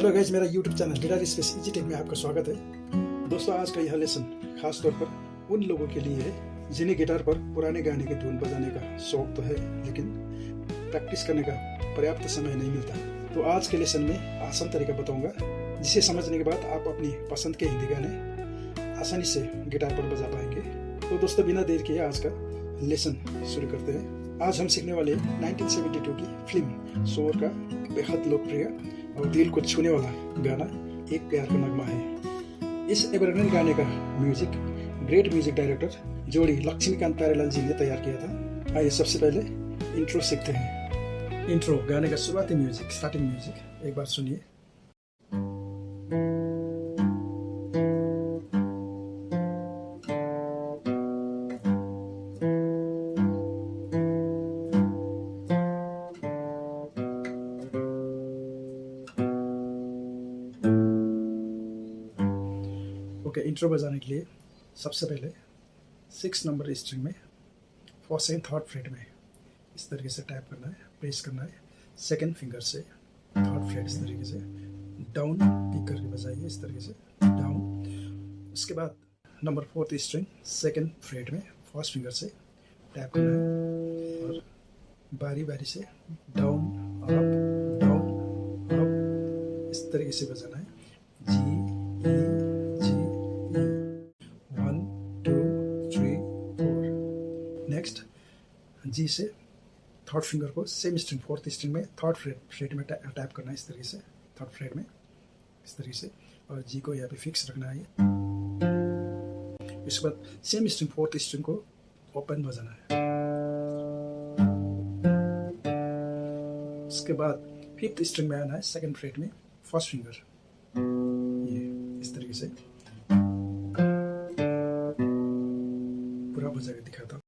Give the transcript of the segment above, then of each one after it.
Hello guys, मेरा YouTube channel Guitar Space Easy Tech में आपका स्वागत है। दोस्तों, आज का यह लेसन खास तौर पर उन लोगों के लिए है जिन्हें गिटार पर पुराने गाने की धुन बजाने का शौक तो है, लेकिन प्रैक्टिस करने का पर्याप्त समय नहीं मिलता। तो आज के लेसन में आसान तरीका बताऊंगा, जिसे समझने के बाद आप अपनी पसंद के हिंदी गाने आसानी से गिटार पर बजा पाएंगे। तो दोस्तों, बिना देर किए आज का लेसन शुरू करते हैं। आज हम सीखने वाले 1972 की फिल्म शोर का बेहद लोकप्रिय और दिल को छूने वाला गाना एक प्यार का नगमा है। इस एवरग्रीन गाने का म्यूजिक ग्रेट म्यूजिक डायरेक्टर जोड़ी लक्ष्मीकांत प्यारेलाल जी ने तैयार किया था। आइए सबसे पहले इंट्रो सीखते हैं। इंट्रो गाने का शुरुआती म्यूजिक, स्टार्टिंग म्यूजिक एक बार सुनिए। ओके, इंट्रो बजाने के लिए सबसे पहले 6 नंबर स्ट्रिंग में फर्स्ट एंड थर्ड फ्रेट में इस तरीके से टैप करना है, प्रेस करना है। सेकंड फिंगर से थर्ड फ्रेट इस तरीके से डाउन पिक करके बजाइए, इस तरीके से डाउन। उसके बाद number 4th string second freight में फर्स्ट फिंगर से टैप करना है और बारी बारी से डाउन अप इस तरीके से बजाना है। जी नेक्स्ट जी से थर्ड फिंगर को सेम स्ट्रिंग 4th स्ट्रिंग में थर्ड फ्रेट में टैप करना है, इस तरीके से थर्ड फ्रेट में इस तरीके से, और जी को यहाँ पे फिक्स रखना है। इसके बाद सेम स्ट्रिंग 4th स्ट्रिंग को ओपन बजाना है। उसके बाद 5th स्ट्रिंग में आना है, सेकंड फ्रेट में फर्स्ट फिंगर, ये इस तरीके से पूरा बजा के दिखाता हूँ।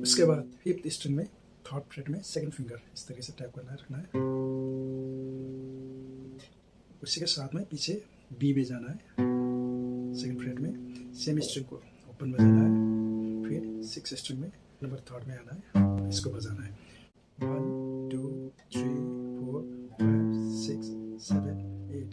उसके बाद 5th स्ट्रिंग में थर्ड फ्रेट में सेकंड फिंगर इस तरीके से टैप करना है, रखना है। उसी के साथ में पीछे बी में जाना है, सेकंड फ्रेट में सेम स्ट्रिंग को ओपन बजाना है। फिर 6th स्ट्रिंग में नंबर थर्ड में आना है, इसको बजाना है। 1 2 3 4 5 6 7 8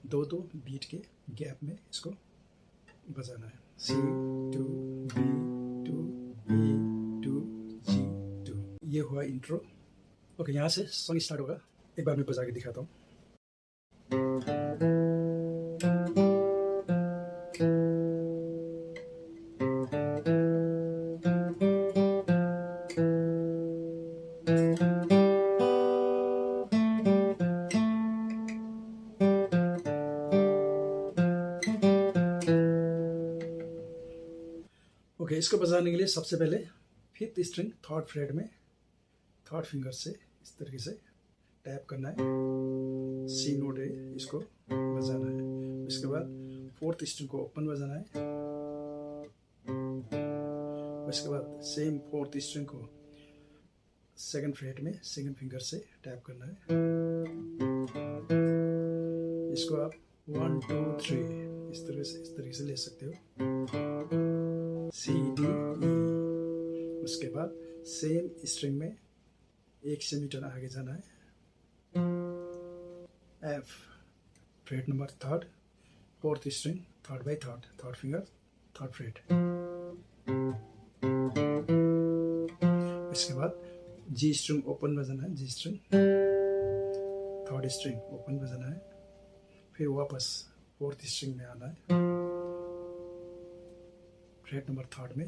दो बीट के गैप में इसको बजाना है। C 2 B 2 B 2 G 2। ये हुआ इंट्रो। ओके, यहाँ से सॉन्ग स्टार्ट होगा। एक बार मैं बजा के दिखाता हूँ। ओके, इसको बजाने के लिए सबसे पहले 5th स्ट्रिंग थर्ड फ्रेट में थर्ड फिंगर से इस तरीके से टैप करना है। सी नोट है, इसको बजाना है। उसके बाद 4th स्ट्रिंग को ओपन बजाना है। उसके बाद सेम 4th स्ट्रिंग को सेकंड फ्रेट में सेकंड फिंगर से टैप करना है। इसको आप 1 2 3 इस तरीके से ले सकते हो। C D E। उसके बाद सेम स्ट्रिंग में 1 सेमीटोन आगे जाना है। F freight number third 4th string third by third finger third freight. इसके बाद G स्ट्रिंग ओपन बजाना है, G string third string open बजाना है। फिर वापस 4th स्ट्रिंग में आना है, फ्रेट नंबर थर्ड में।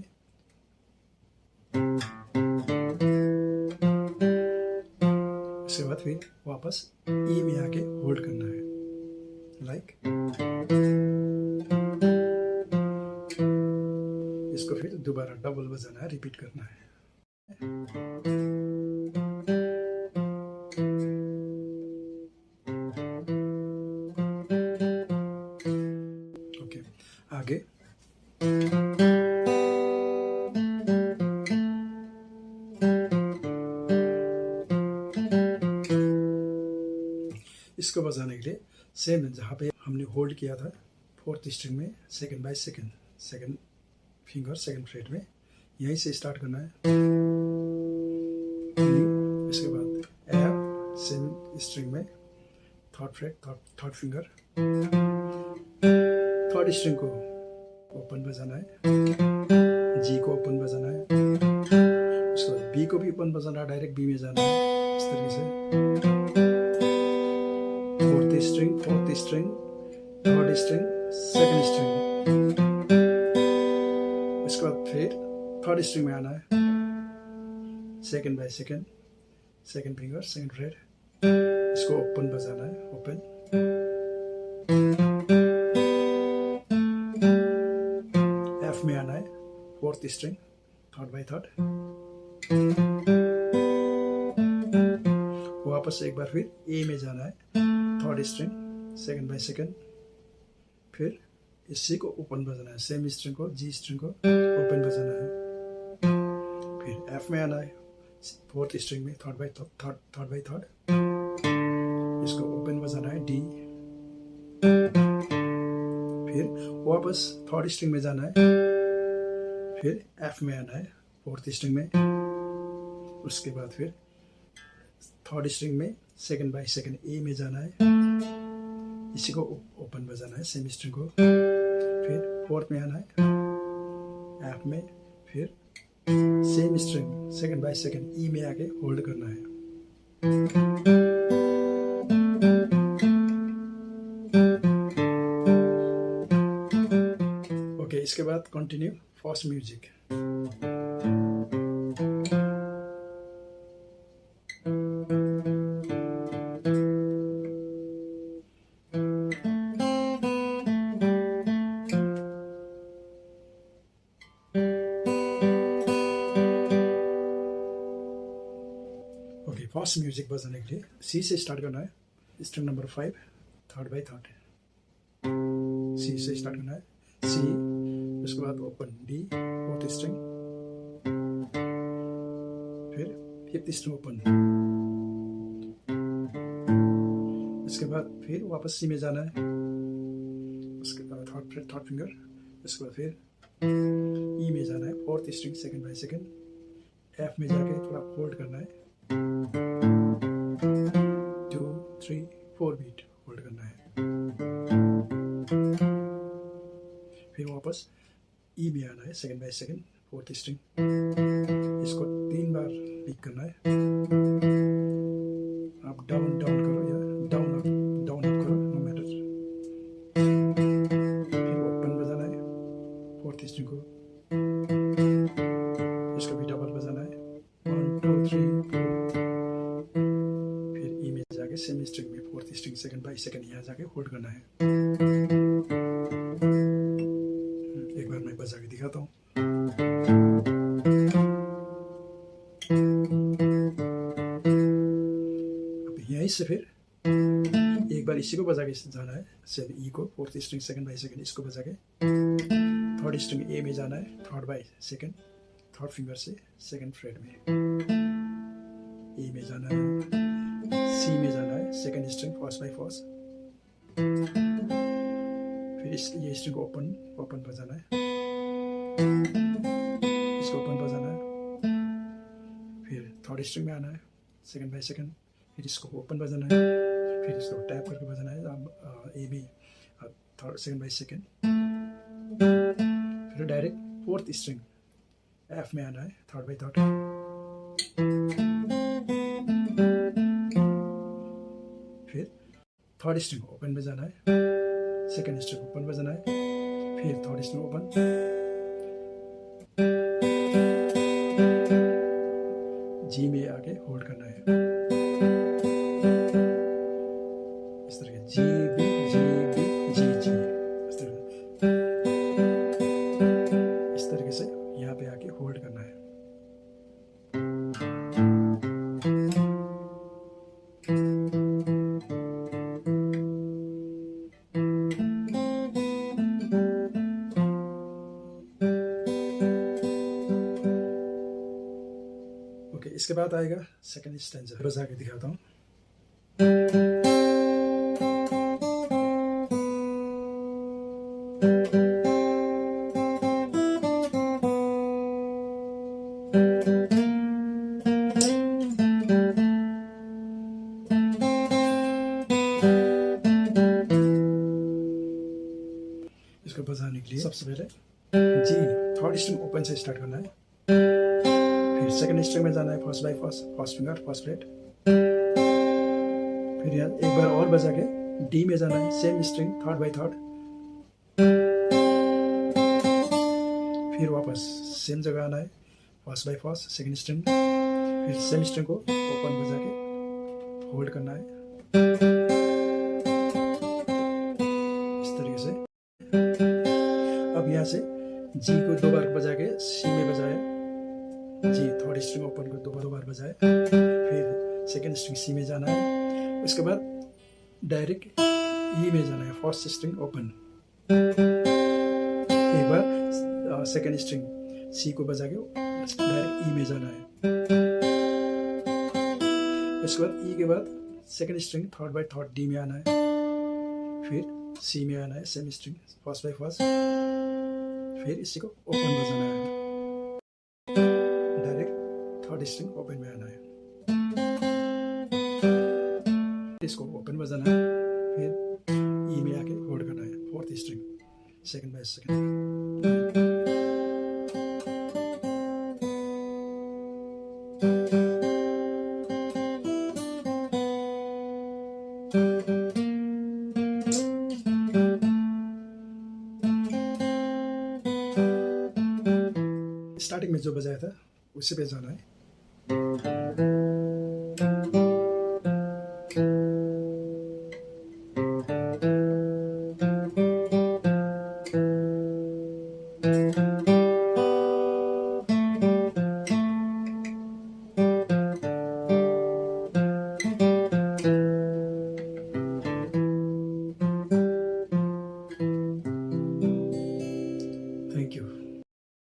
इसके बाद फिर वापस ई में आके होल्ड करना है, लाइक। इसको फिर दोबारा डबल बजाना है, रिपीट करना है। ओके, आगे इसको बजाने के लिए सेम जहाँ पे हमने होल्ड किया था 4th स्ट्रिंग में second by second finger second freight में, यहीं से स्टार्ट करना है। स्ट्रिंग में third freight, third finger, third string को ओपन बजाना है, जी को ओपन बजाना है, उसके बाद बी को भी ओपन बजाना है, डायरेक्ट बी में जाना है इस तरीके से। Fourth string, third string, second string, इसके बाद फिर थर्ड स्ट्रिंग में आना है, second by second, second finger, second freight, इसको ओपन बजाना है, ओपन। एफ में आना है, fourth string, third by third, वापस एक बार फिर ए में जाना है, third string, second by second, फिर इसी को ओपन बजाना है, सेम स्ट्रिंग को, जी स्ट्रिंग को ओपन बजाना है, फिर एफ में आना है, फोर्थ स्ट्रिंग में, थर्ड बाय थर्ड, इसको ओपन बजाना है, डी, फिर वापस थर्ड स्ट्रिंग में जाना है, फिर एफ में आना है, फोर्थ स्ट्रिंग में, उसके बाद फिर थर्ड स्ट्रिंग में सेकंड बाय सेकंड ए में जाना है, इसी को ओपन बजाना है, सेम स्ट्रिंग को, फिर फोर्थ में आना है, एफ में, फिर same string second by second E में आके होल्ड करना है। ओके, इसके बाद continue fast music. Fast music बजाने के लिए सी से स्टार्ट करना है, string number 5, third by third, C से स्टार्ट करना है, सी, उसके बाद ओपन डी, फोर्थ स्ट्रिंग, फिर फिफ्थ स्ट्रिंग ओपन, इसके बाद फिर वापस सी में जाना है, उसके बाद थर्ड फिंगर, इसके बाद फिर ई में जाना है, fourth string, second by second, F में जाके थोड़ा होल्ड करना है, 2 3 4 बीट होल्ड करना है, फिर वापस ई में आना है, second by second, fourth string, इसको 3 बार पिक करना है, आप डाउन डाउन करो या डाउन अप करो, नो मैटर, फिर ओपन बजाना है, फोर्थ स्ट्रिंग को, इसको भी डबल बजाना है, 1 2 3 4, फिर ई में जाके सेम स्ट्रिंग में, fourth string, second by second यहाँ जाके होल्ड करना है। एक बार मैं बजा के दिखाता हूँ। अब यहीं से फिर एक बार इसी को बजा के जाना है, सेम ई को, fourth string, second by second, इसको बजा के थर्ड स्ट्रिंग ए में जाना है, third by second, third finger से सेकंड फ्रेट में ए में जाना है, सी में जाना है, second string, first by first, फिर ये स्ट्रिंग को ओपन बजाना है, इसको ओपन बजाना है, फिर थर्ड स्ट्रिंग में आना है, सेकंड बाय सेकंड, फिर इसको ओपन बजाना है, फिर इसको टैप करके बजाना है, A B, third second by second, फिर डायरेक्ट फोर्थ स्ट्रिंग एफ में आना है, थर्ड बाय थर्ड, फिर थर्ड स्ट्रिंग ओपन बजाना है, सेकंड स्ट्रिंग ओपन बजाना है, फिर थर्ड स्ट्रिंग ओपन, जी में आके होल्ड करना है, इस तरह के जी बी जी बी जी जी, इस तरीके से यहाँ पे आके होल्ड करना है। ओके, इसके बाद आएगा सेकंड स्टैंजा, बजा के दिखाता हूँ। के लिए सबसे पहले जी थर्ड स्ट्रिंग ओपन से स्टार्ट करना है, फिर सेकंड स्ट्रिंग में जाना है first by first, first finger first freight, फिर यहाँ एक बार और बजा के डी में जाना है, same string third by third, फिर वापस सेम जगह आना है, first by first second string, फिर सेम स्ट्रिंग को ओपन बजा के होल्ड करना है इस तरीके से। अब यहाँ से जी को 2 बार बजा के सी में बजाया, जी थर्ड स्ट्रिंग ओपन को 2 बार बजाया, फिर सेकंड स्ट्रिंग सी में जाना है, उसके बाद डायरेक्ट ई में जाना है, फर्स्ट स्ट्रिंग ओपन, एक बार सेकंड स्ट्रिंग सी को बजा के डायरेक्ट ई में जाना है, उसके बाद ई के बाद second string third by third D में आना है, फिर सी में आना है same string first by first, फिर इसी को ओपन बजाना है, डायरेक्ट थर्ड स्ट्रिंग ओपन में आना है, इसको ओपन बजाना है, फिर ई में आके होल्ड करना है fourth string second by second. Starting में जो बजाया था उसी पे जाना है,